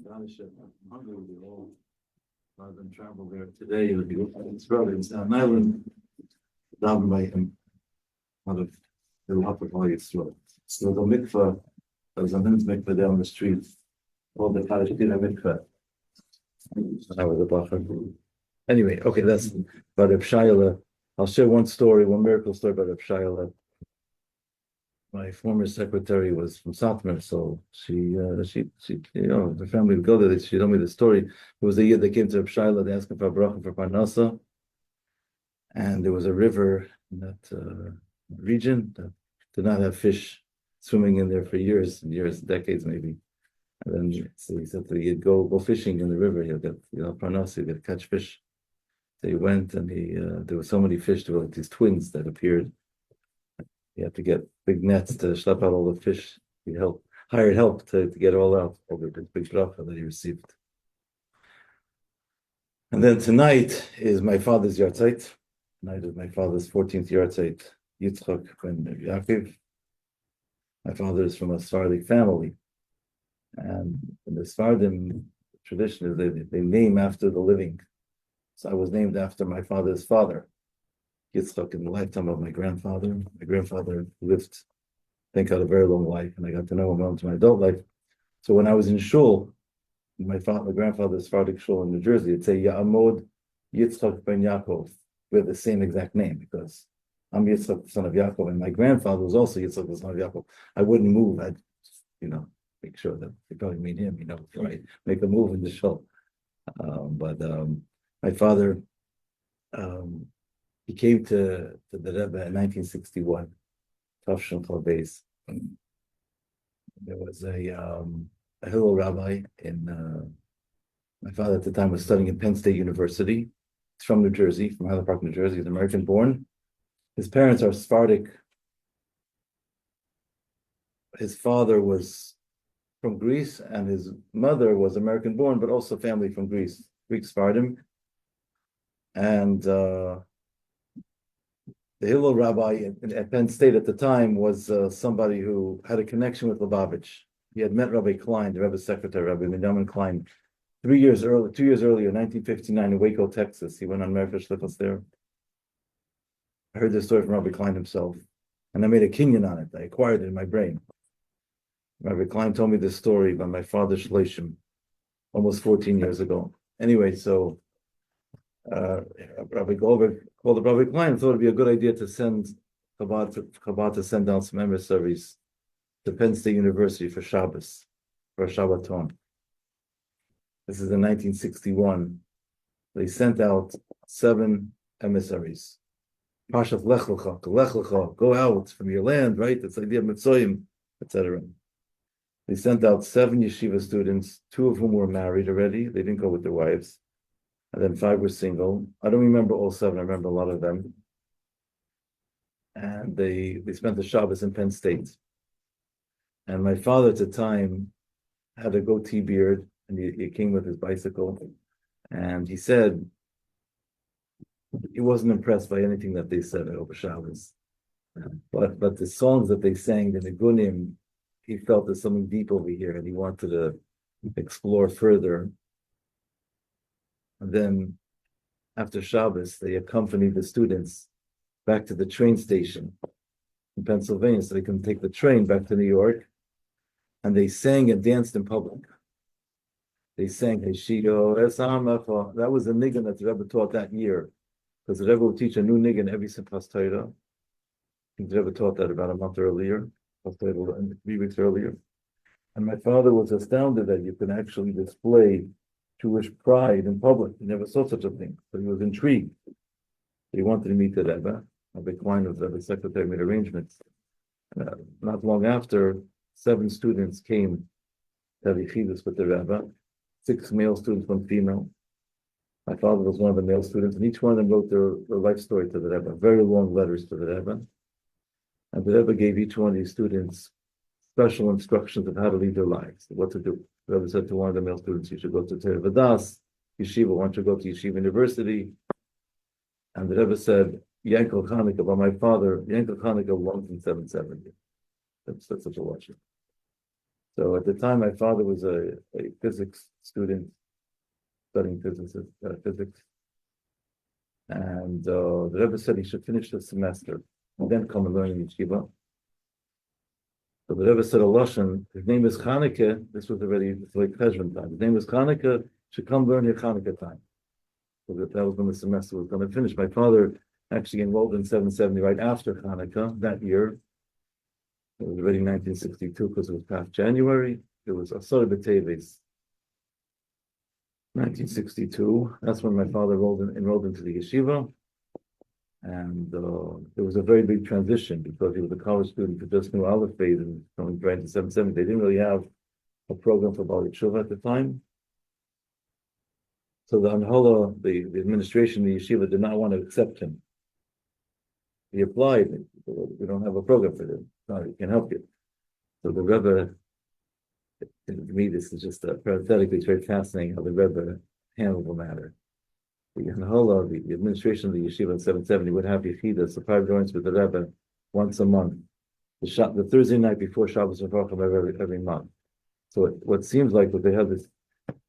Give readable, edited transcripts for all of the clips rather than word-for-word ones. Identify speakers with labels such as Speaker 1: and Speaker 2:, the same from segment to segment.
Speaker 1: Scholarship. I'm hungry with you all. Rather than travel there today, it would be it's probably in Staten Island. Down by him, out of the upper Hollywood Road. So the mikveh, there was a men's mikveh down the street, called the Palestinian mikveh. I was a bacher. Anyway, okay, that's about Reb Shaila. I'll share one story, one miracle story about Reb Shaila. My former secretary was from Satmar, so she, the family would go there. She told me the story. It was the year they came to Reb Shaila, they asked him for bracha for Parnasa, and there was a river in that region that did not have fish swimming in there for years and years, decades maybe. And then so he said that he'd go fishing in the river. He'll get Parnasa, he'll catch fish. So he went, and there were so many fish. There were like these twins that appeared. He had to get big nets to schlep out all the fish. He hired help to get all out over this big bracha that he received. And then tonight is my father's yahrzeit. Tonight is my father's 14th yahrzeit, Yitzchak ben Yaakov. My father is from a Sephardic family. And in the Sephardim tradition is they name after the living. So I was named after my father's father, Yitzchak, in the lifetime of my grandfather. My grandfather lived, I think, had a very long life, and I got to know him well into my adult life. So when I was in shul, my grandfather's Sephardic shul in New Jersey, it'd say Ya'amod Yitzchak ben Yaakov. We have the same exact name because I'm Yitzchak, the son of Yaakov, and my grandfather was also Yitzchak, the son of Yaakov. I wouldn't move. I'd, make sure that they probably mean him, before I make a move in the shul. But my father, he came to the Rebbe in 1961, Tafshin Chol Beis. There was a Hillel rabbi my father at the time was studying at Penn State University. He's from New Jersey, from Highland Park, New Jersey. He's American born. His parents are Sephardic. His father was from Greece, and his mother was American born, but also family from Greece, Greek Sephardim. And the Hillel rabbi at Penn State at the time was somebody who had a connection with Lubavitch. He had met Rabbi Klein, the Rebbe's secretary, Rabbi Benjamin Klein, 2 years earlier, 1959, in Waco, Texas. He went on Merkah Shlichus there. I heard this story from Rabbi Klein himself, and I made a kinyan on it. I acquired it in my brain. Rabbi Klein told me this story by my father Shleishim, almost 14 years ago. Anyway, so Rabbi Goldberg called up Rabbi Klein and thought it'd be a good idea to send Chabad to send down some emissaries to Penn State University for Shabbos, for a Shabbaton. This is in 1961. They sent out 7 emissaries. Pashat Lech Lecha, go out from your land, right? That's the idea of Mitzoyim, etc. They sent out 7 yeshiva students, 2 of whom were married already. They didn't go with their wives. And then 5 were single. I don't remember all 7. I remember a lot of them. And they spent the Shabbos in Penn State. And my father at the time had a goatee beard, and he came with his bicycle. And he said he wasn't impressed by anything that they said over Shabbos. But the songs that they sang, the Nigunim, he felt there's something deep over here, and he wanted to explore further. And then after Shabbos, they accompanied the students back to the train station in Pennsylvania so they can take the train back to New York. And they sang and danced in public. They sang Heshido Esamacha. That was the niggin that the Rebbe taught that year, because the Rebbe would teach a new niggin every Simchas Torah. I think the Rebbe taught that about a month earlier, 3 weeks earlier. And my father was astounded that you can actually display Jewish pride in public. He never saw such a thing, but he was intrigued. He wanted to meet the Rebbe. Rabbi Klein was the Rebbe's secretary, made arrangements. Not long after, 7 students came to have yechidus with the Rebbe. 6 male students, 1 female. My father was one of the male students, and each one of them wrote their life story to the Rebbe, very long letters to the Rebbe. And the Rebbe gave each one of these students special instructions of how to lead their lives, what to do. The Rebbe said to one of the male students, you should go to Torah Vadas, Yeshiva, why don't you go to Yeshiva University? And the Rebbe said, Yankel Chanukah, by my father, Yankel Chanukah belongs in 770. That's such a watcher. So at the time, my father was a physics student studying physics, and the Rebbe said he should finish the semester and then come and learn in yeshiva. So the Rebbe said a lashon. His name is Chanukah. This was already like Cheshvan time. His name was Chanukah. Should come learn here Chanukah time. So that was when the semester was going to finish. My father actually enrolled in 770 right after Hanukkah that year. It was already 1962 because it was past January. It was Asar B'Teves, 1962. That's when my father enrolled into the yeshiva. And it was a very big transition because he was a college student who just knew Aleph Beis and coming right into 770. They didn't really have a program for Bali Tshuva at the time. So the Anhala, the administration of the yeshiva did not want to accept him. He applied. We don't have a program for him. No, we can help you. So the Rebbe, to me, this is just parenthetically, it's very fascinating how the Rebbe handled the matter. The Anhala, the administration of the yeshiva in 770 would have Yechidas, the private audience with the Rebbe, once a month. The Thursday night before Shabbos and Chacham every month. So what seems like that they had this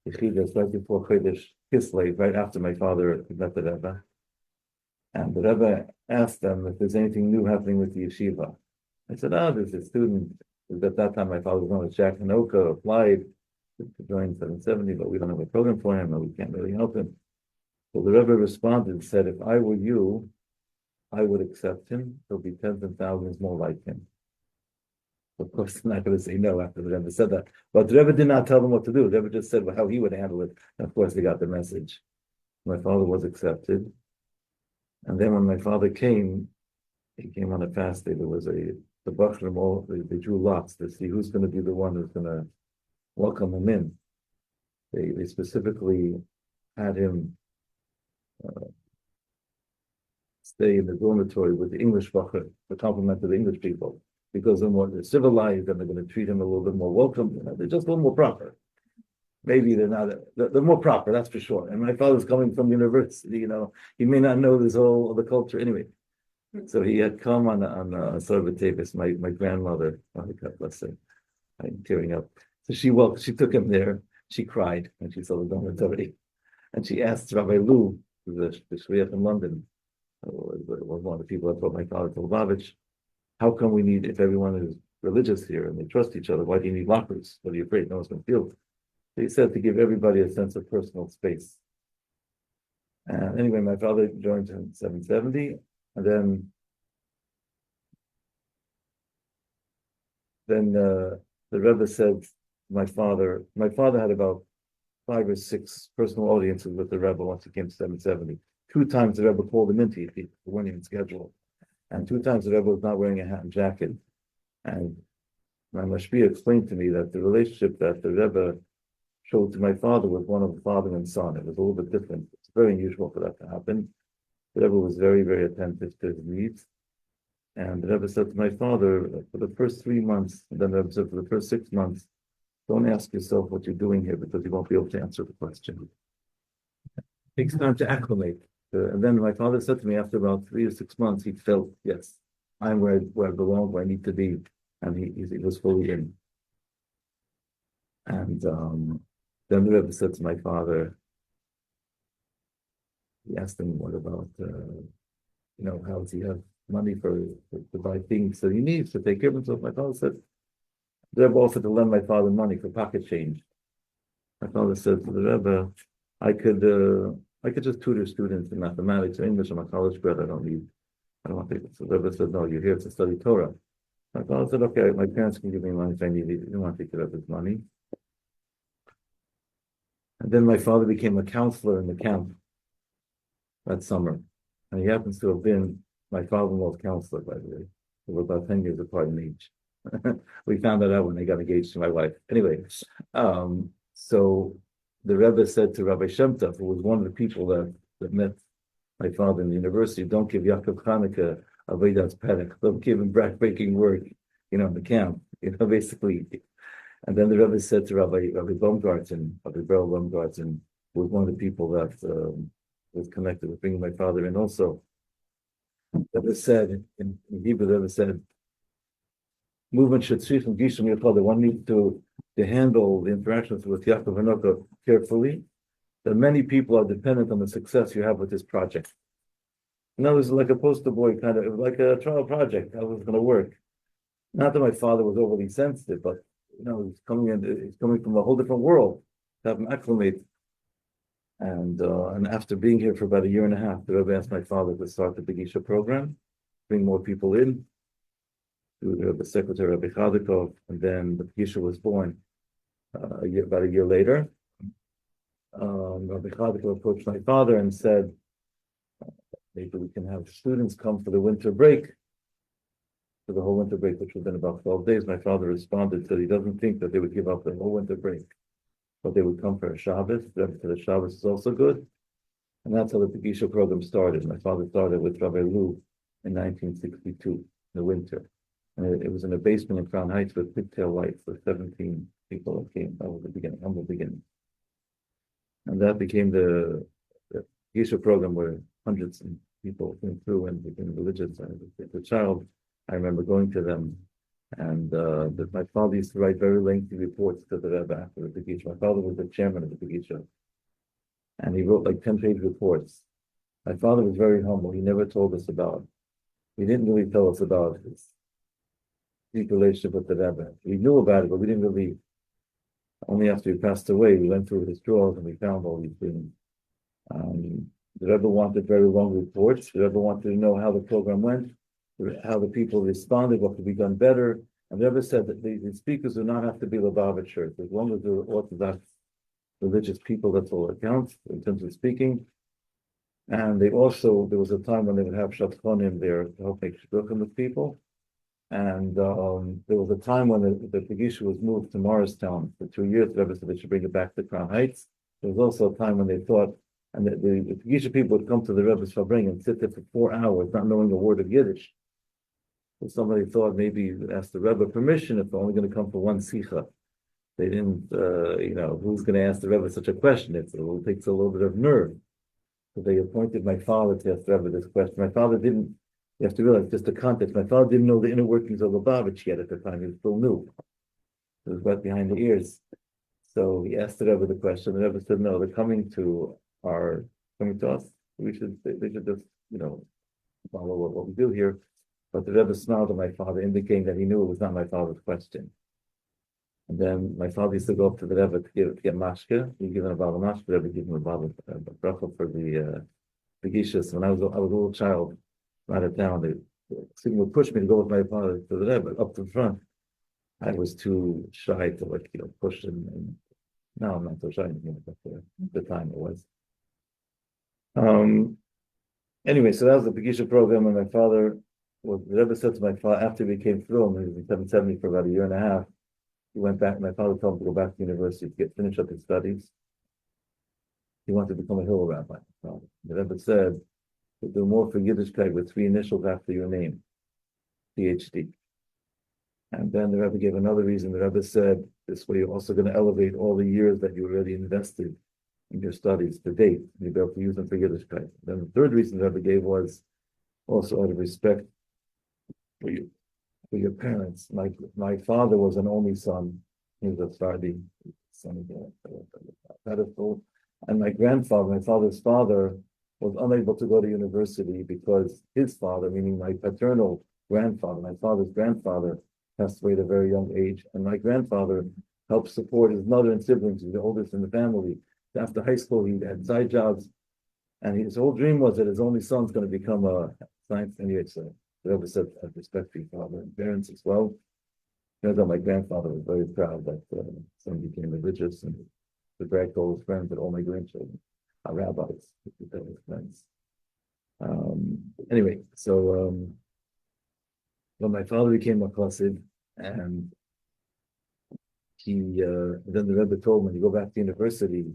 Speaker 1: Yechidas right before Chodesh Kislev, right after my father met the Rebbe. And the Rebbe asked them if there's anything new happening with the yeshiva. I said, there's a student. At that time, my father was known as Rabbi Hanoka, applied to join 770, but we don't have a program for him, and we can't really help him. So the Rebbe responded and said, if I were you, I would accept him. There'll be tens and thousands more like him. Of course, I'm not going to say no after the Rebbe said that. But the Rebbe did not tell them what to do. The Rebbe just said how he would handle it. And of course, they got the message. My father was accepted. And then when my father came, he came on a fast day. There was the Bachrim, all they drew lots to see who's going to be the one who's going to welcome him in. They specifically had him stay in the dormitory with the English Bachrim to compliment to the English people because they're civilized and they're going to treat him a little bit more welcome. They're just a little more proper. Maybe they're not. They're more proper, that's for sure. And my father's coming from university. He may not know this whole the culture anyway. So he had come on Sarvatapis, my grandmother. Oh, God bless her. I'm tearing up. So she took him there. She cried when she saw the dormitory, and she asked Rabbi Lou, the Shliach in London, was one of the people that brought my father to Lubavitch. How come we need, if everyone is religious here and they trust each other, why do you need lockers? What are you afraid no one's going to feel? He said to give everybody a sense of personal space. And anyway, my father joined in 770, and then the Rebbe said to my father had about 5 or 6 personal audiences with the Rebbe once he came to 770. 2 times the Rebbe called him into it, the weren't even scheduled. And 2 times the Rebbe was not wearing a hat and jacket. And my Mashpia explained to me that the relationship that the Rebbe showed to my father was one of father and son. It was a little bit different. It's very unusual for that to happen. The Rebbe was very, very attentive to his needs. And the Rebbe said to my father, for the first 3 months, and then the Rebbe said for the first 6 months, don't ask yourself what you're doing here because you won't be able to answer the question. It takes time to acclimate. And then my father said to me after about 3 or 6 months, he felt, yes, I'm where I belong, where I need to be. And he was fully in. And then the Rebbe said to my father, he asked him, what about, how does he have money to buy things that he needs to take care of himself? My father said, the Rebbe offered to lend my father money for pocket change. My father said to the Rebbe, I could just tutor students in mathematics or English. I'm a college grad. I don't want to. So the Rebbe said, no, you're here to study Torah. My father said, okay, my parents can give me money if I need it. He didn't want to take care of his money. And then my father became a counselor in the camp that summer. And he happens to have been my father-in-law's counselor, by the way. We were about 10 years apart in age. We found that out when I got engaged to my wife. Anyway, so the Rebbe said to Rabbi Shem Tov, who was one of the people that met my father in the university, don't give Yaakov Chanukah Avodas Perek. Don't give him backbreaking work, in the camp, basically. And then the Rebbe said to Rabbi Baumgarten, Rabbi Beryl Baumgarten, who was one of the people that was connected with bringing my father in also. The Rebbe said, in Hebrew, the Rebbe said, movement should see from Gisham Yachad. One needs to to handle the interactions with Yaakov Hanoka carefully, that many people are dependent on the success you have with this project. In other words, like a poster boy kind of, it was like a trial project, how it was going to work. Not that my father was overly sensitive, but he's coming from a whole different world to have him acclimate. And after being here for about a year and a half, the Rebbe asked my father to start the Begisha program, bring more people in. The secretary Rabbi Hanoka, and then the Begisha was born about a year later. Rabbi Hanoka approached my father and said, maybe we can have students come for the winter break, for the whole winter break, which would have been about 12 days. My father responded that he doesn't think that they would give up the whole winter break, but they would come for a Shabbos. The Shabbos is also good. And that's how the Begisha program started. My father started with Rabbi Lu in 1962, in the winter. And it was in a basement in Crown Heights with pigtail lights with 17 people that came. That was the beginning, humble beginning. And that became the Begisha program where hundreds of people came through and became religious. As a child, I remember going to them, and my father used to write very lengthy reports to the Rebbe after the Begisha. My father was the chairman of the Begisha, and he wrote like 10-page reports. My father was very humble. He never told us about. He didn't really tell us about his deep relationship with the Rebbe. We knew about it, but we didn't really. Only after he passed away, we went through his drawers and we found all these things. The Rebbe wanted very long reports. The Rebbe wanted to know how the program went, how the people responded, what could be done better. And the Rebbe said that the speakers do not have to be Lubavitchers. As long as they're Orthodox religious people, that's all that counts in terms of speaking. And there was a time when they would have Shatchonim there to help make shidduchim with people. And there was a time when the Begisha was moved to Morristown for 2 years. The Rebbe said they should bring it back to Crown Heights. There was also a time when they thought, and the Begisha people would come to the Rebbe's Fabring and sit there for 4 hours, not knowing a word of Yiddish. So somebody thought maybe ask the Rebbe permission if they're only going to come for one sicha. They didn't, who's going to ask the Rebbe such a question? It takes a little bit of nerve. So they appointed my father to ask the Rebbe this question. My father didn't. You have to realize just the context. My father didn't know the inner workings of Lubavitch yet at the time. He was still new. It was right behind the ears. So he asked the Rebbe the question. The Rebbe said, "No, they're coming to us. They should just, follow what we do here." But the Rebbe smiled at my father, indicating that he knew it was not my father's question. And then my father used to go up to the Rebbe to get mashke. He gave him a bottle of mashke. The Rebbe gave him a bottle of bracha for the Begishas. When I was a little child, out of town, the student would push me to go with my father to the Rebbe up to the front. I was too shy to push him. And now I'm not so shy anymore, but at the time it was. Anyway, so that was the Begisha program, and my father, the Rebbe said to my father after we came through him, he was in 770 for about a year and a half. He went back. My father told him to go back to university to finish up his studies. He wanted to become a Hillel rabbi. The Rebbe said, to do more for Yiddishkeit with 3 initials after your name, PhD. And then the Rebbe gave another reason. The Rebbe said, this way you're also going to elevate all the years that you already invested in your studies to date. You'll be able to use them for Yiddishkeit. Then the third reason the Rebbe gave was also out of respect for your parents. My father was an only son. He was a Sardi, son of a pedestal. And my father's father, was unable to go to university because his father, meaning my paternal grandfather, my father's grandfather, passed away at a very young age. And my grandfather helped support his mother and siblings, who were the oldest in the family. After high school, he had side jobs. And his whole dream was that his only son's going to become a science. Anyway, so the Rebbe said, I have respect for your father and parents as well. Turns out my grandfather was very proud that son became religious and to brag to all his friends that all my grandchildren are rabbis, with his friends. Anyway, so when my father became a chassid, and then the Rebbe told him when you go back to university,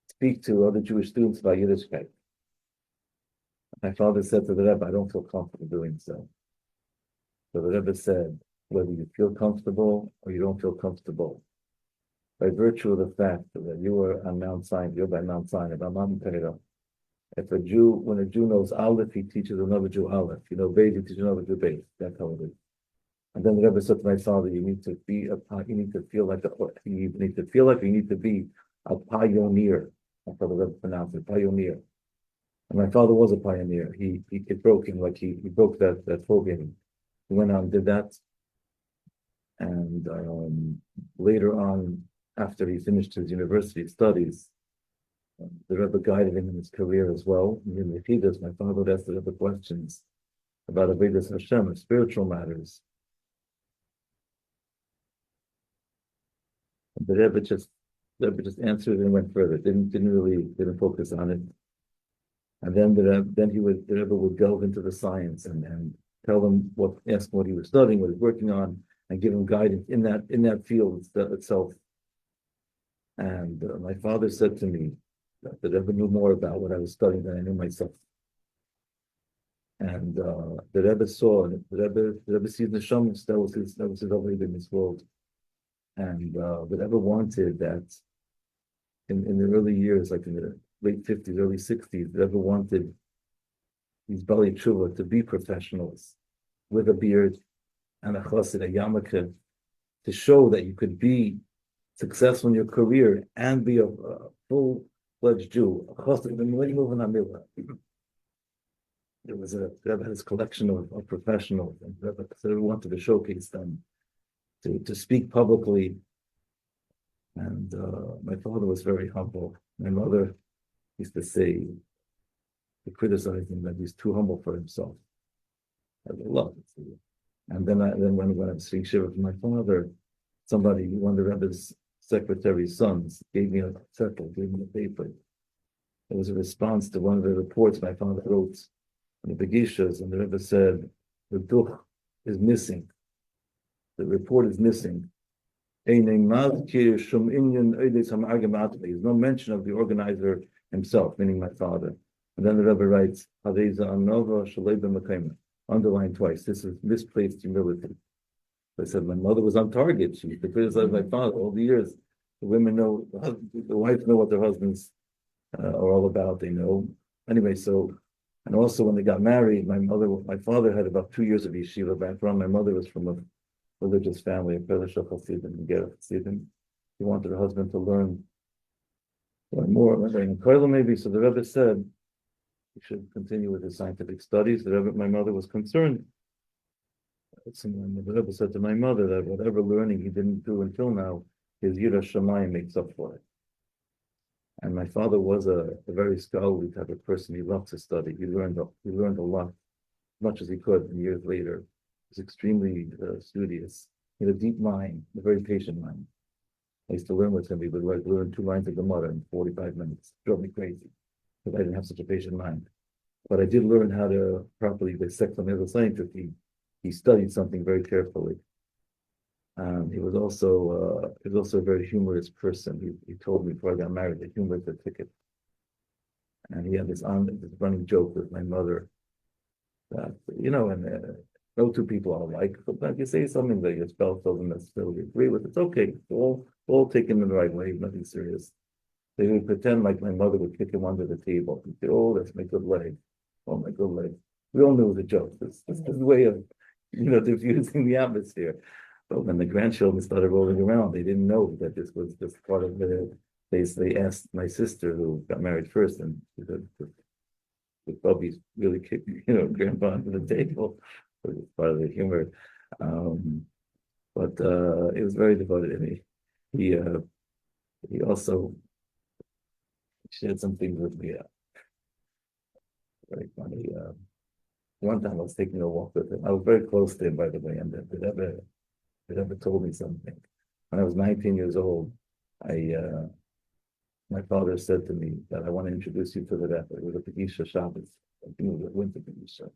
Speaker 1: speak to other Jewish students about Yiddishkeit. My father said to the Rebbe, I don't feel comfortable doing so. So the Rebbe said, whether you feel comfortable or you don't feel comfortable, by virtue of the fact that you are on Mount Sinai, you're by Mount Sinai, by Mount Torah. When a Jew knows Aleph, he teaches another Jew Aleph. You know Beis, he teaches another Jew Beis. That's how it is. And then the Rebbe said to my father, you need to be you need to feel like you need to feel like you need to be a pioneer. That's how the Rebbe pronounced it, pioneer. And my father was a pioneer. He it broke him, like he broke that program. He went out and did that. And later on, after he finished his university studies, the Rebbe guided him in his career as well. In the Yechidus, my father would ask the Rebbe questions about Avodas Hashem, spiritual matters. And the Rebbe just answered and went further. Didn't focus on it. And then the Rebbe would delve into the science and tell him ask what he was studying, what he was working on, and give him guidance in that field itself. And my father said to me that the Rebbe knew more about what I was studying than I knew myself. And the Rebbe saw, the Rebbe sees the Neshamas. That was his avodah in this world. And the Rebbe wanted that in the early years, like in the late 50s, early 60s, the Rebbe wanted these Bali Tshuva to be professionals with a beard and a chassid, a yarmulke, to show that you could be successful in your career and be a full-fledged Jew. A chassid, there was the Rebbe had this collection of professionals, and the Rebbe wanted to showcase them, to speak publicly. And my father was very humble. My mother used to say, to criticize him, that he's too humble for himself. I love it. And then when I was seeing Shiva from my father, one of the Rebbe's secretary's sons, gave me a paper. It was a response to one of the reports my father wrote in the Begishas, and the Rebbe said, the duch is missing. The report is missing. There's no mention of the organizer himself, meaning my father. And then the Rebbe writes, underlined twice, this is misplaced humility. I said, my mother was on target. She used to criticize my father all the years. The women know, the wives know what their husbands are all about. They know. Anyway, and also when they got married, my father had about 2 years of yeshiva background. My mother was from a religious family, a Pelishah Hasidim and Gerach Hasidim. He wanted her husband to learn more, in Koilel maybe. So the Rebbe said he should continue with his scientific studies. My mother was concerned. The Rebbe said to my mother that whatever learning he didn't do until now, his Yira Shamayim makes up for it. And my father was a very scholarly type of person. He loved to study. He learned a lot, as much as he could. And years later, he was extremely studious. He had a deep mind, a very patient mind. I used to learn with him. He would learn 2 lines of Gemara in 45 minutes. It drove me crazy because I didn't have such a patient mind. But I did learn how to properly dissect them as a scientist. He studied something very carefully. He was also a very humorous person. He told me before I got married that humor is a ticket. And he had this running joke with my mother that, and no two people are alike. Sometimes you say something that your spouse doesn't necessarily agree with. It's okay. It's all taken in the right way, nothing serious. They would pretend like my mother would kick him under the table. He'd say, oh, that's my good leg. Oh, my good leg. We all knew it was a joke. This is a way of, diffusing the atmosphere. But when the grandchildren started rolling around, they didn't know that this was just part of they asked my sister, who got married first, and she said, the puppies really kicked, grandpa under the table. It was part of the humor. But he was very devoted to me. He also shared some things with me. Very funny. One time I was taking a walk with him. I was very close to him, by the way, and the Rebbe told me something. When I was 19 years old, my father said to me that I want to introduce you to the Rebbe. It was a Pegisha Shabbos. I think it was a winter Pegisha.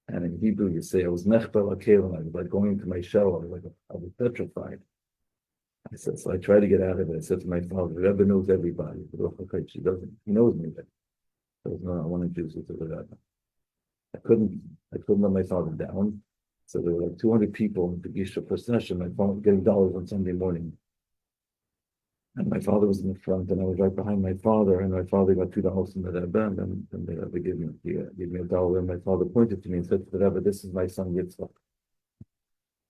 Speaker 1: And in Hebrew, you say, I was nechbel akelim. I was like going into my shell. I was petrified. I said, so I tried to get out of it. I said to my father, the Rebbe knows everybody. He doesn't. He knows me. I said, no, I want to introduce you to the Rebbe. I couldn't let my father down. So there were like 200 people in the Gisha procession. My father was getting dollars on Sunday morning. And my father was in the front, and I was right behind my father. And my father got $2 from the Rebbe, and then the Rebbe gave me $1. And my father pointed to me and said to the Rebbe, this is my son Yitzchak.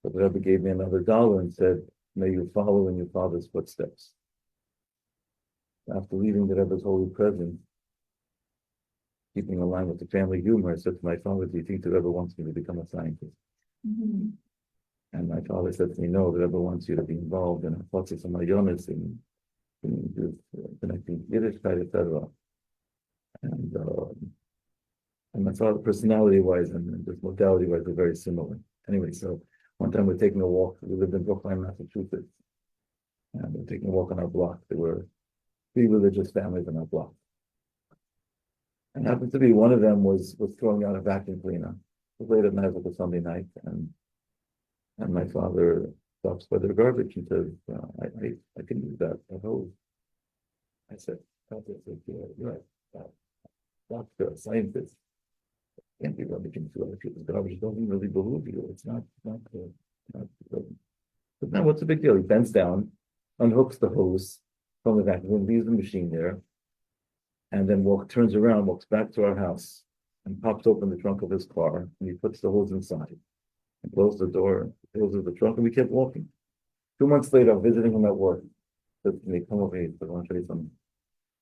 Speaker 1: But the Rebbe gave me another dollar and said, may you follow in your father's footsteps. After leaving the Rebbe's holy presence, keeping in line with the family humor, I said to my father, do you think the Rebbe wants me to become a scientist? Mm-hmm. And my father said to me, no, the Rebbe wants you to be involved in Hafatzas and Mayonis and connecting Yiddishkeit, etc. And my father, personality-wise and just modality-wise, are very similar. Anyway, so one time we're taking a walk. We lived in Brookline, Massachusetts, and we're taking a walk on our block. There were 3 religious families on our block. And happened to be one of them was throwing out a vacuum cleaner. It was late at night, like a Sunday night, and my father stops by their garbage and says, I can use that hose. I said, you're right. Doctor, a scientist. Can't be rummaging through other people's garbage. Don't even really believe you. It's not good. But now what's the big deal? He bends down, unhooks the hose from the vacuum, leaves the machine there, and then turns around, walks back to our house, and pops open the trunk of his car, and he puts the hose inside, and closes the door, closes the trunk, and we kept walking. 2 months later, I'm visiting him at work. He says to me, come over here, I want to show you something.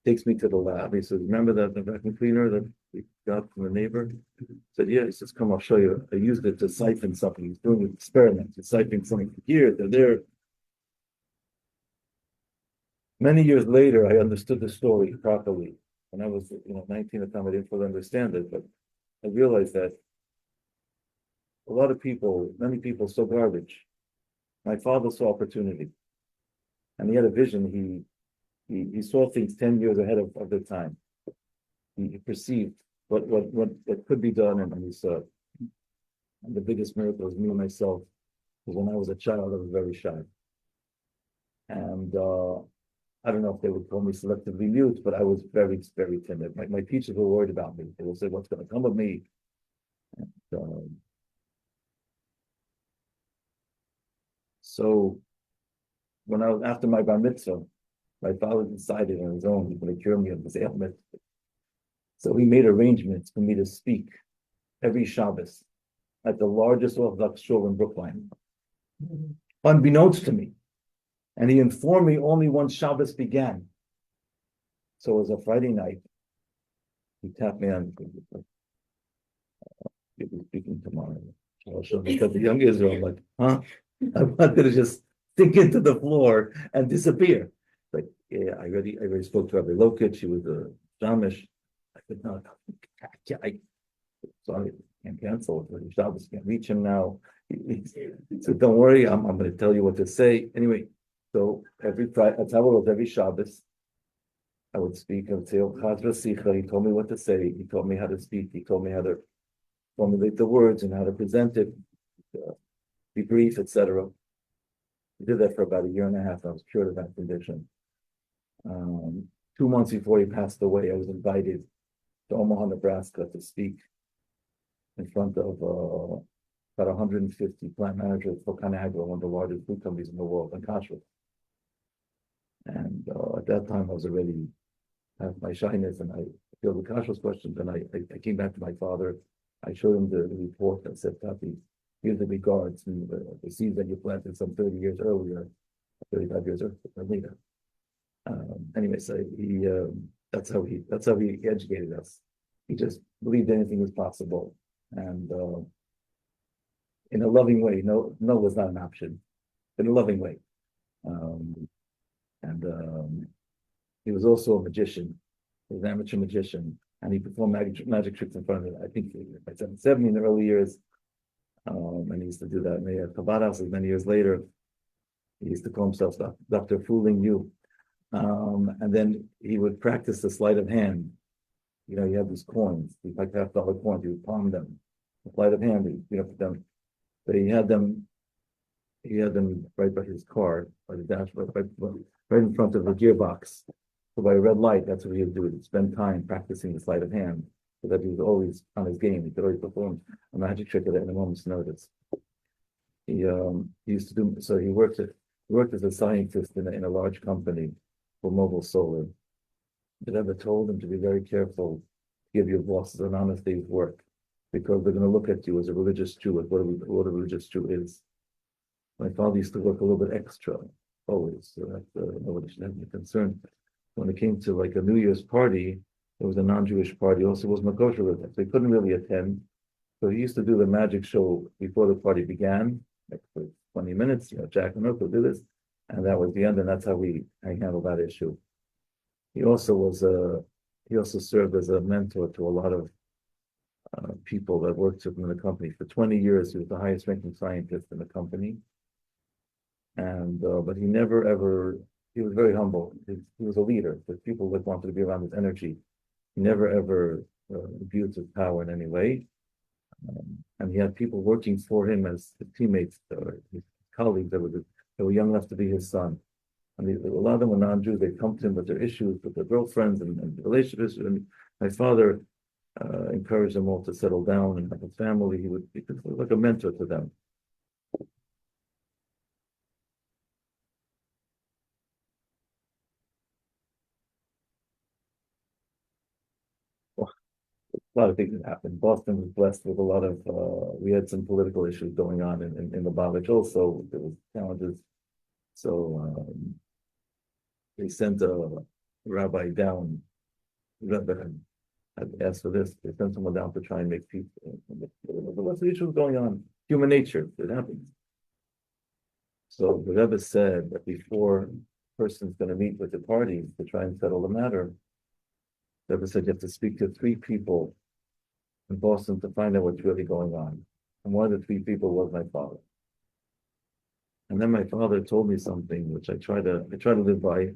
Speaker 1: Takes me to the lab. He says, remember that the vacuum cleaner that we got from the neighbor? I said, yeah. He says, come, I'll show you. I used it to siphon something. He's doing an experiment. He's siphoning something from here to there. Many years later, I understood the story properly. When I was 19 at the time, I didn't fully understand it, but I realized that many people saw garbage. My father saw opportunity. And he had a vision. He saw things 10 years ahead of their time. He perceived what could be done, and he saw. And the biggest miracle was me and myself, because when I was a child, I was very shy. And I don't know if they would call me selectively mute, but I was very, very timid. My teachers were worried about me. They would say, what's going to come of me? And, so when I was after my bar mitzvah, my father decided on his own he's going to cure me of this ailment. So he made arrangements for me to speak every Shabbos at the largest Orthodox shul in Brookline, unbeknownst to me. And he informed me only once Shabbos began. So it was a Friday night. He tapped me on you'll be speaking tomorrow. Because the young Israel, I'm like, huh? I wanted to just sink into the floor and disappear. Like, yeah, I already spoke to Rabbi Lokit. She was a Jamish. I could not. Sorry, can't cancel it. Shabbos can't reach him now. He said, "Don't worry, I'm going to tell you what to say." Anyway, so every Friday, that's how it was. Every Shabbos, I would speak. I would say, "Oh, Chazra Sicha." He told me what to say. He taught me how to speak. He told me how to formulate the words and how to present it, be brief, etc. I did that for about a year and a half. I was cured of that condition. 2 months before he passed away, I was invited to Omaha, Nebraska to speak in front of about 150 plant managers for Conagra, one of the largest food companies in the world, and kashrut. And at that time, I was already have my shyness, and I feel the kashrut questions. And I came back to my father. I showed him the report that said, "Papi, here's the regards and the seeds that you planted some 30 years earlier, 35 years later." Anyway, so that's how he educated us. He just believed anything was possible, and in a loving way. No was not an option. In a loving way, and he was also a magician. He was an amateur magician, and he performed magic tricks in front of it. I think by 70 in the early years, and he used to do that. And he had Chabad houses many years later. He used to call himself Dr. Fooling You. And then he would practice the sleight of hand. You had these coins, these like $50 coins. He would palm them, the sleight of hand. Put them. But he had them right by his car, by the dashboard, right in front of the gearbox. So by a red light, that's what he would do. He'd spend time practicing the sleight of hand, so that he was always on his game. He could always perform a magic trick at a moment's notice. He used to do so. He worked as a scientist in a large company for mobile solar. The Rebbe told him to be very careful to give your bosses an honest day's work, because they're going to look at you as a religious Jew, as what a religious Jew is. My father used to work a little bit extra, always. So that nobody should have any concern. When it came to like a New Year's party, it was a non-Jewish party. Also, was Makosher with them. So he couldn't really attend. So he used to do the magic show before the party began, like for 20 minutes. Jack and Hook will do this, and that was the end. And that's how I handled that issue. He also was a he also served as a mentor to a lot of people that worked with him in the company. For 20 years, he was the highest ranking scientist in the company. And but he never ever he was very humble. He was a leader. The people that wanted to be around his energy. He never ever abused his power in any way. And he had people working for him as his teammates or his colleagues that were young enough to be his son. And a lot of them were non-Jews. They come to him with their issues, with their girlfriends and relationships. And my father encouraged them all to settle down and have a family. He was like a mentor to them. Well, a lot of things that happened. Boston was blessed with a lot of. We had some political issues going on in the Lubavitch. Also, there was challenges. So they sent a rabbi down. Rebbe had asked for this. They sent someone down to try and make peace. There was lots of issues going on. Human nature, it happens. So the Rebbe said that before a person's going to meet with the parties to try and settle the matter, the Rebbe said you have to speak to 3 people in Boston to find out what's really going on. And one of the 3 people was my father. And then my father told me something which I try to live by.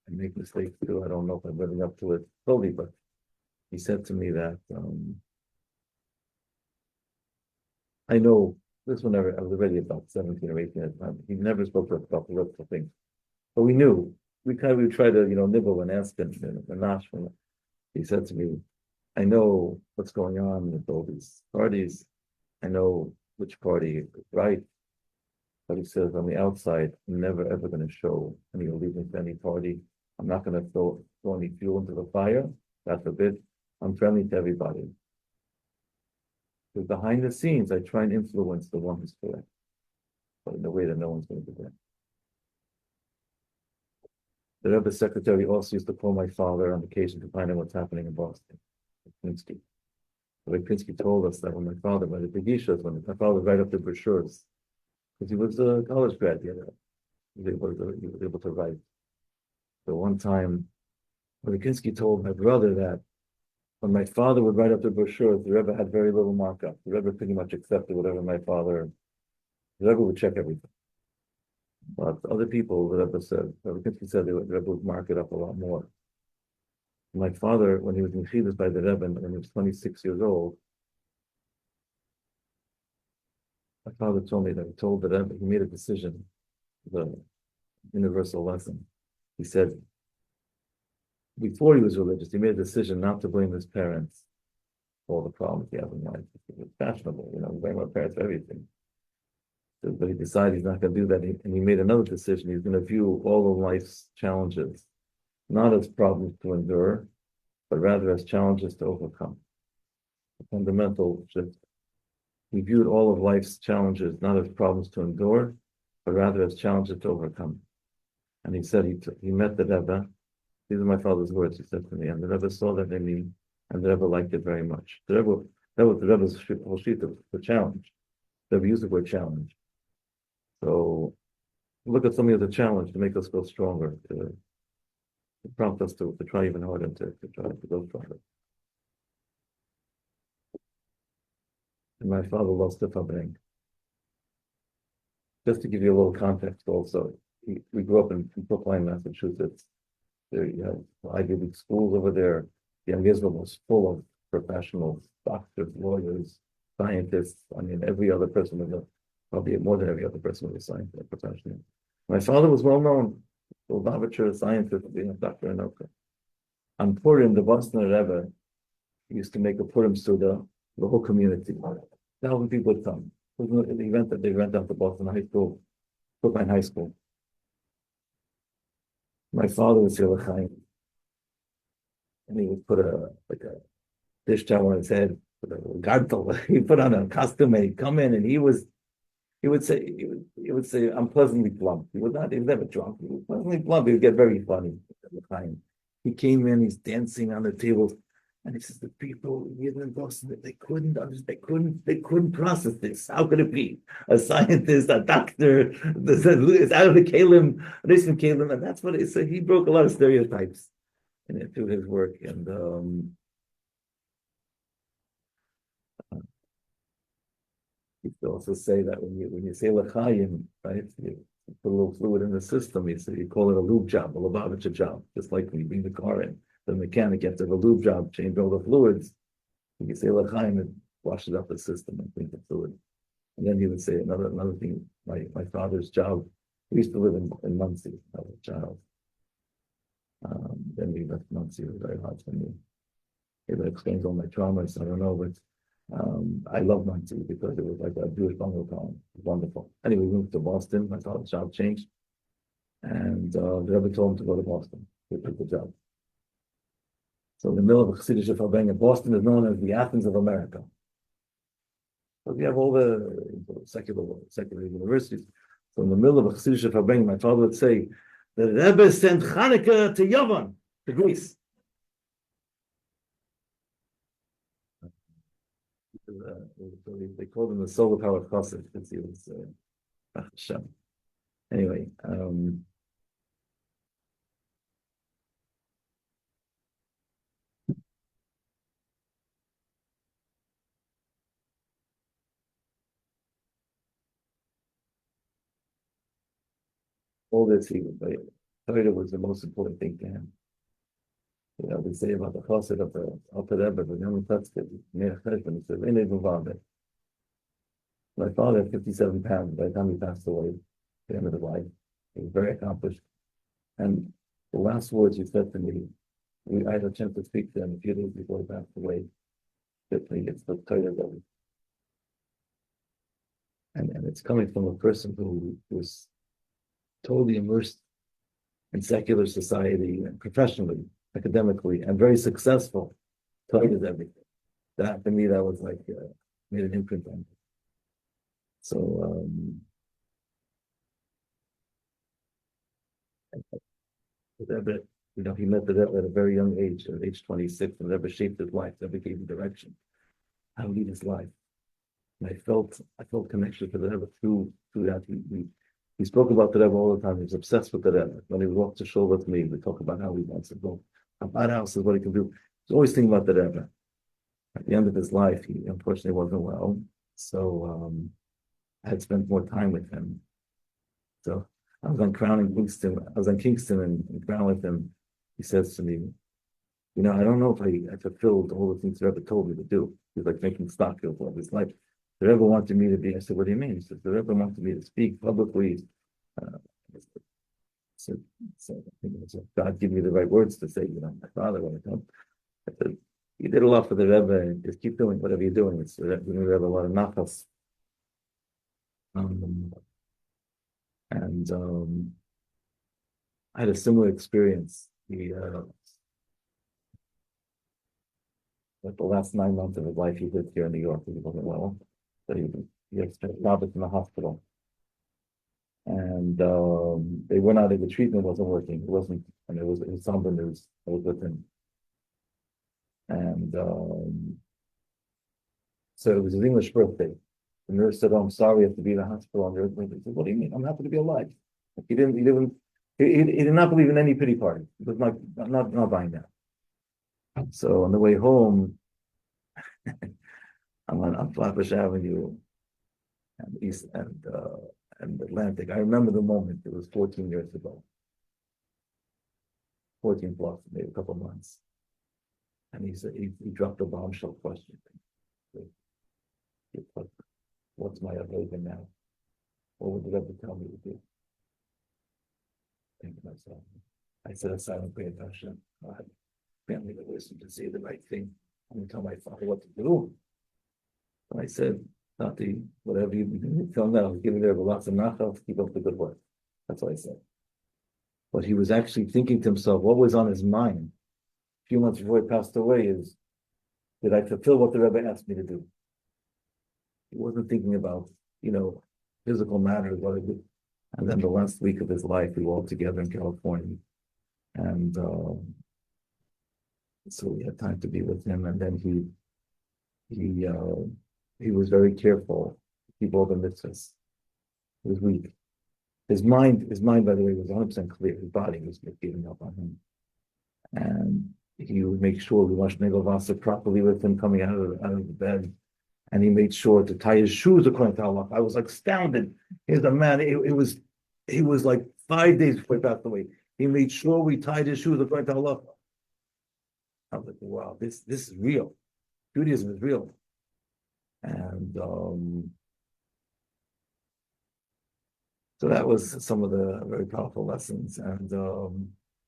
Speaker 1: I make mistakes too. I don't know if I'm living up to it fully, but he said to me that I know this one never. I was already about 17 or 18 at the time. He never spoke to us about political things, but we knew. We would try to nibble and ask him and ask him. He said to me, "I know what's going on with all these parties. I know which party is right." But he says, on the outside, I'm never ever going to show any allegiance to any party. I'm not going to throw any fuel into the fire. God forbid. I'm friendly to everybody. Because behind the scenes, I try and influence the one who's correct, but in a way that no one's going to do that. The Rebbe's secretary also used to call my father on occasion to find out what's happening in Boston. Pinsky. Rabbi Pinsky told us that when my father, by the Pegishas, when my father would write up the brochures, because he was a college grad, he was able to write. So one time, Rabbi Pinsky told my brother that when my father would write up the brochures, the Rebbe had very little markup. The Rebbe pretty much accepted whatever the Rebbe would check everything. But other people, the Rebbe said, Rabbi Pinsky said the Rebbe would mark it up a lot more. My father, when he was in Chivas by the Rebbe, when he was 26 years old, my father told me that he told the Rebbe, he made a decision, the universal lesson. He said, before he was religious, he made a decision not to blame his parents for all the problems he had in life. It was fashionable, blame our parents for everything. So, but he decided he's not going to do that, and he made another decision. He's going to view all of life's challenges not as problems to endure, but rather as challenges to overcome. A fundamental shift. He viewed all of life's challenges not as problems to endure, but rather as challenges to overcome. And he said he met the Rebbe. These are my father's words. He said to me, and the Rebbe saw that in me, and the Rebbe liked it very much. That was the Rebbe's whole sheet of the challenge. The Rebbe used the word challenge. So look at something as a challenge to make us feel stronger, to prompt us to try even harder, to try to go further. And my father loves the Fabring. Just to give you a little context also, we grew up in Brookline, Massachusetts. There you have Ivy League schools over there. Young Israel was full of professionals, doctors, lawyers, scientists. I mean, every other person was probably more than every other person was a scientist, professional. My father was well known, a Lubavitcher scientist, Dr. Hanoka. On Purim, the Boston Rebbe used to make a Purim Suda, the whole community. 1,000 people would come. It was an event that they went down to Boston High School, Brookline High School. My father was Yerlachaim, and he would put a dish towel on his head, put a gartel. He put on a costume, and he'd come in, and he was he would say, I'm pleasantly plump. He was never drunk. He was pleasantly plump. He would get very funny at the time. He came in, he's dancing on the tables, and he says, the people here in Boston, they couldn't understand, they couldn't process this. How could it be? A scientist, a doctor, it's out of the Kalim, Nissim Kalim, and that's what it is. So he broke a lot of stereotypes through his work. And you could also say that when you say l'chaim, right, you put a little fluid in the system. You call it a lube job, a Lubavitcher job, just like when you bring the car in. The mechanic, you have to have a lube job, change all the fluids. You can say l'chaim and wash it up the system and clean the fluid. And then he would say another thing. My father's job. We used to live in Muncie as a child. Then we left Muncie. It was very hard for me. It explains all my traumas. I don't know, but I love Muncie because it was like a Jewish bungalow town. It was wonderful. Anyway, we moved to Boston. My father's job changed. And the Rebbe told him to go to Boston to take the job. So in the middle of Chassidish Farbrengen, Boston is known as the Athens of America. So we have all the secular universities. So in the middle of Chassidish Farbrengen, my father would say, the Rebbe sent Hanukkah to Yavan, to Greece. They called him the solar powered chassid because he was Hashem. Anyway, all this Torah was the most important thing to him. They say about the chassid of the Alter Rebbe, but then we touched it. He said, "In it, my father had 57 pounds by the time he passed away at the end of his life. He was very accomplished. And the last words he said to me, I had a chance to speak to him a few days before he passed away. It's the Torah that and it's coming from a person who was totally immersed in secular society and professionally, academically, and very successful. Torah is everything. That, to me, that was like, made an imprint on me. So, the Rebbe, he met the Rebbe at a very young age, at age 26, and the Rebbe shaped his life. The Rebbe gave him direction, how to lead his life. And I felt connection to the Rebbe through that. He spoke about the Rebbe all the time. He was obsessed with the Rebbe. When he walked to shul with me, we talk about how he wants to go. About houses, what he can do. He's always thinking about the Rebbe. At the end of his life, he unfortunately wasn't well. So I had spent more time with him. So I was on Kingston and Crown with him. He says to me, I don't know if I fulfilled all the things the Rebbe told me to do. He was like making stock of his life. The Rebbe wanted me to be, I said, what do you mean? He said, the Rebbe wanted me to speak publicly. So God give me the right words to say, my father, when I come. I said, you did a lot for the Rebbe, and just keep doing whatever you're doing. It's the Rebbe have a lot of nachas. I had a similar experience. Like the last 9 months of his life, he lived here in New York. He wasn't well, so he had spent Shabbos in the hospital, and they went out. The treatment wasn't working. It wasn't, and it was somber news. I was with him, and so it was his English birthday. The nurse said, "Oh, I'm sorry, you have to be in the hospital on your birthday." He said, "What do you mean? I'm happy to be alive." Like he did not believe in any pity party. He was not buying that. So on the way home, I'm on Flatbush Avenue and East and Atlantic. I remember the moment. It was 14 years ago, 14 plus, maybe a couple of months. And he said he dropped a bombshell question. What's my avodah now? What would the Rebbe tell me to do? Think to myself. I said a silent prayer to Hashem. God, grant me the wisdom to say the right thing. I'm going to tell my father what to do. And I said, Tati, whatever you tell me, I'll give you there lots of nachal to keep up the good work. That's what I said. But he was actually thinking to himself, what was on his mind a few months before he passed away is, did I fulfill what the Rebbe asked me to do? He wasn't thinking about, physical matters. And then the last week of his life, we were all together in California. And so we had time to be with him. And then he he was very careful to keep all the mitzvahs. He was weak. His mind, by the way, was 100% clear. His body was giving up on him. And he would make sure we watched Negovasa properly with him coming out of the bed. And he made sure to tie his shoes according to Allah. I was like astounded. Here's a man, he was like 5 days before he passed away. He made sure we tied his shoes according to Allah. I was like, wow, this is real. Judaism is real. And so that was some of the very powerful lessons. And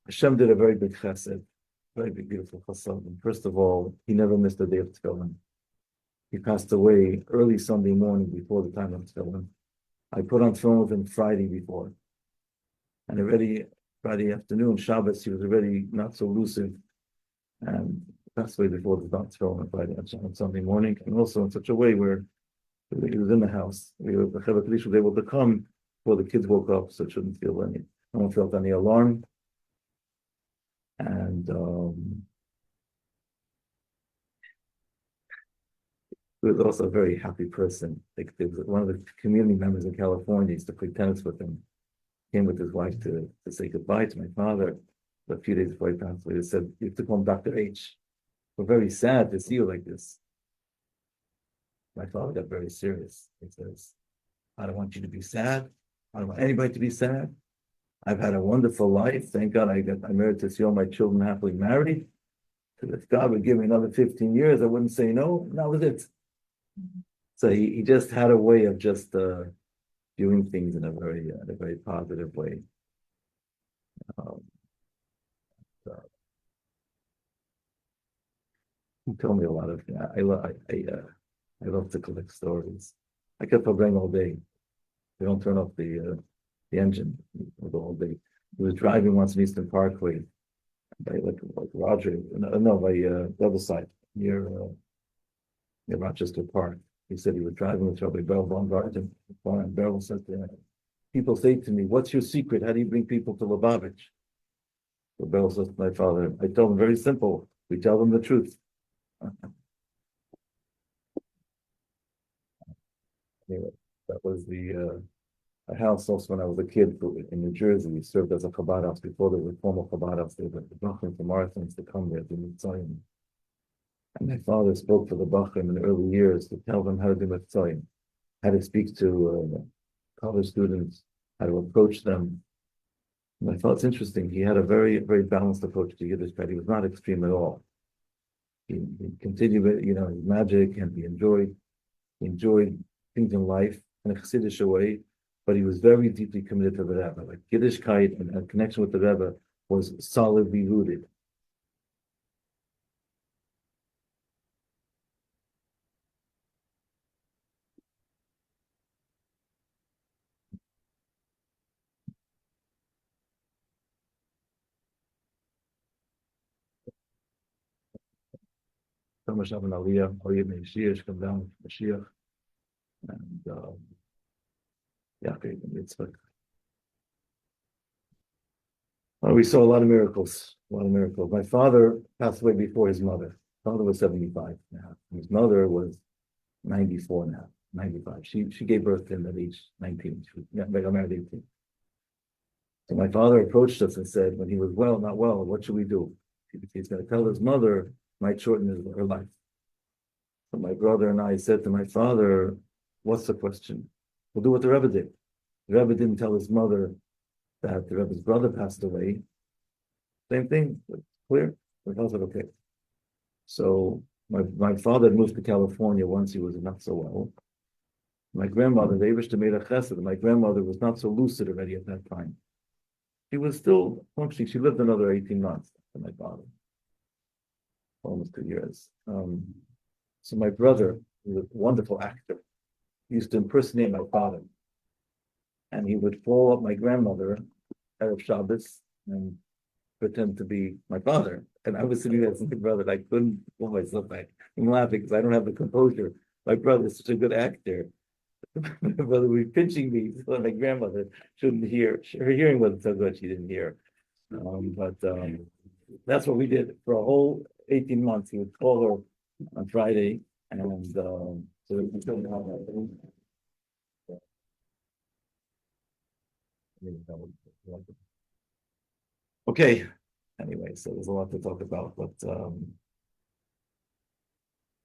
Speaker 1: Hashem did a very big chesed, very big, beautiful chesed. And first of all, he never missed a day of tefillin. He passed away early Sunday morning before the time of tefillin. I put on tefillin with him Friday before. And already Friday afternoon, Shabbos, he was already not so lucid. And passed away before the tefillin on Friday on Sunday morning. And also in such a way where he was in the house. The Chevra Kaddish was able to come before the kids woke up, so it shouldn't feel no one felt any alarm. And he was also a very happy person. Like there was one of the community members in California used to play tennis with him. Came with his wife to say goodbye to my father. A few days before he passed away, they said, "You have to call him Dr. H. We're very sad to see you like this." My father got very serious. He says, "I don't want you to be sad. I don't want anybody to be sad. I've had a wonderful life. Thank God I married to see all my children happily married. Because if God would give me another 15 years, I wouldn't say no. And that was it." So he just had a way of just viewing things in a very positive way. So he told me a lot of. I love to collect stories. I kept on going all day. They don't turn off the engine the whole day. He was driving once in Eastern Parkway, by like Roger, no, by the other side near Rochester Park. He said he was driving with Rabbi Baumgarten. And Beryl said, "People say to me, 'What's your secret? How do you bring people to Lubavitch?'" So Beryl says to my father, "I tell them very simple. We tell them the truth." Anyway, that was a house also when I was a kid in New Jersey. We served as a Chabad house before there were formal Chabad house. There were the Bachrim from marathons to come there to Mitzrayim. And my father spoke for the Bachrim in the early years to tell them how to do Mitzrayim, how to speak to college students, how to approach them. And I thought it's interesting. He had a very, very balanced approach to Yiddishkeit. He was not extreme at all. He continued with, his magic, and he enjoyed things in life in a Chassidish way, but he was very deeply committed to the Rebbe. Like Yiddishkeit and a connection with the Rebbe was solidly rooted. Come Aliyah, come down with Mashiach, and it's like we saw a lot of miracles, My father passed away before his mother. Father was 75 now. His mother was 94 now, 95. She gave birth to him at age 19. Got married at 18. So my father approached us and said, when he was not well, what should we do? He's going to tell his mother might shorten her life. So my brother and I said to my father, what's the question? We'll do what the Rebbe did. The Rebbe didn't tell his mother that the Rebbe's brother passed away. Same thing, clear? My father said, okay. So my father had moved to California once he was not so well. My grandmother, they wished to make a chesed. My grandmother was not so lucid already at that time. She was still functioning. She lived another 18 months after my father. Almost 2 years. So my brother, he was a wonderful actor. He used to impersonate my father. And he would follow up my grandmother Erev Shabbos and pretend to be my father. And I was sitting there as my brother, and I couldn't pull myself back. I'm laughing because I don't have the composure. My brother is such a good actor My brother would be pinching me so my grandmother shouldn't hear. Her hearing wasn't so good; she didn't hear. But that's what we did for a whole 18 months. He would call her on Friday, and so we couldn't have that. Okay. Anyway, so there's a lot to talk about, but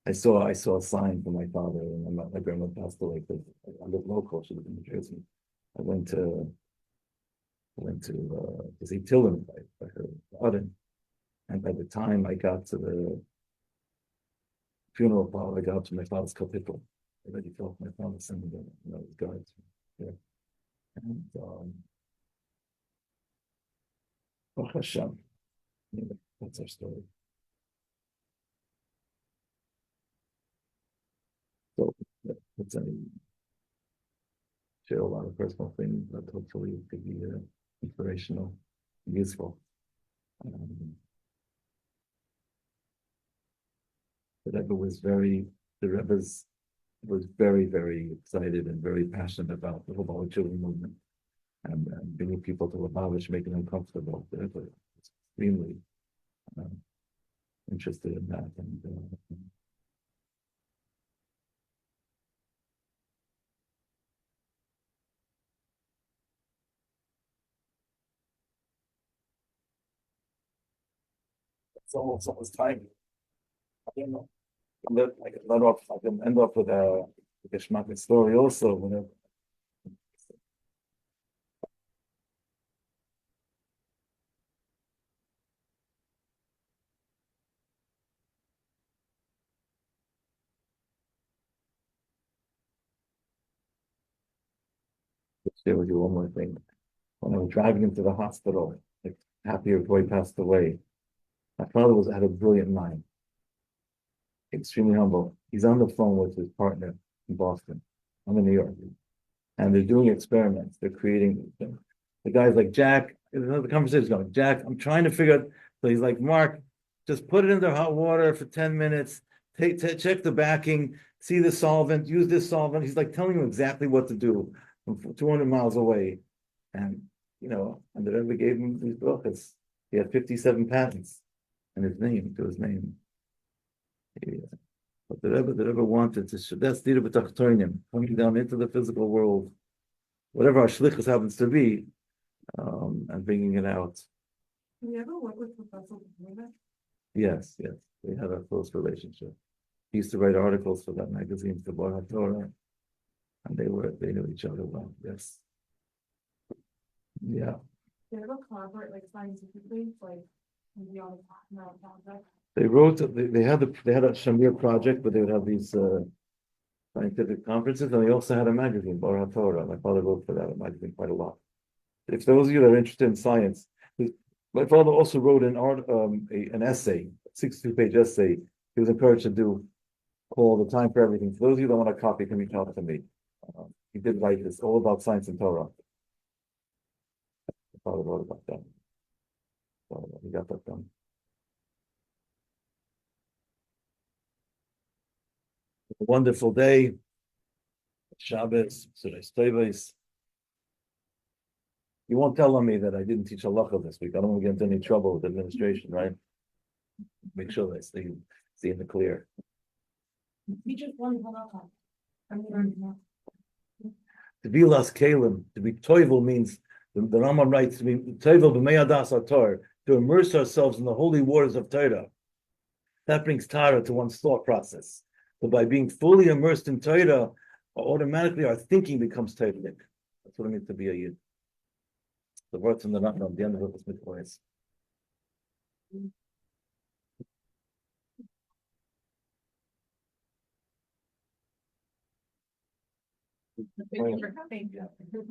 Speaker 1: I saw a sign from my father, and my grandma passed away because I live local. She lived in New Jersey. I went to see Tilden by her garden, and by the time I got to the funeral parlor, I got to my father's kapitel. I already felt my father sending his guards there. And Baruch Hashem, that's our story. So it's a share a lot of personal things, but hopefully it could be inspirational, useful. The Rebbe was very, very excited and very passionate about the whole children movement and bringing people to Lubavitch, making them comfortable. The Rebbe was extremely interested in that. And it's almost time. I don't know. I can end off with a Geschmack story also. Share with you one more thing. When I was driving into the hospital, like happier boy passed away. My father had a brilliant mind, extremely humble. He's on the phone with his partner in Boston. I'm in New York, and they're doing experiments. They're creating. The guy's like, Jack. The conversation's going. Jack, I'm trying to figure out. So he's like, Mark, just put it in the hot water for 10 minutes. Check the backing. See the solvent. Use this solvent. He's like telling you exactly what to do from 200 miles away. And and the Rebbe gave him these books. He had 57 patents and his name. Yeah. But the Rebbe wanted to that's the Rebbe coming down into the physical world, whatever our shlichus happens to be, and bringing it out.
Speaker 2: Have you ever worked with Professor Hanoka?
Speaker 1: Yes, yes. We had a close relationship. He used to write articles for that magazine, for Bar HaTorah, and they knew each other well. Yes. Yeah.
Speaker 2: Do you ever collaborate like scientifically, like maybe on a project?
Speaker 1: They had a Shamir project, but they would have these scientific conferences, and they also had a magazine, Bar HaTorah. My father wrote for that magazine quite a lot. If those of you that are interested in science, my father also wrote an essay, 62-page essay. He was encouraged to do called "The Time for Everything." For those of you that want a copy, can reach out to me. He did write this all about science and Torah. My father wrote about that. So he got that done. A wonderful day. Shabbos, Suresh Teves. You won't tell on me that I didn't teach halacha this week. I don't want to get into any trouble with administration, right? Make sure that I stay in the clear.
Speaker 2: You just one Hanoka. I'm learning now.
Speaker 1: To be las kalim, to be toivel means the Rambam writes to be toivel b'meyadas ator, to immerse ourselves in the holy waters of Torah. That brings Torah to one's thought process. But by being fully immersed in Torah, automatically our thinking becomes Torah-lik. That's what it means to be a yid. The words in the Rambam, the end of this mitzvah is.
Speaker 2: Thank you for coming.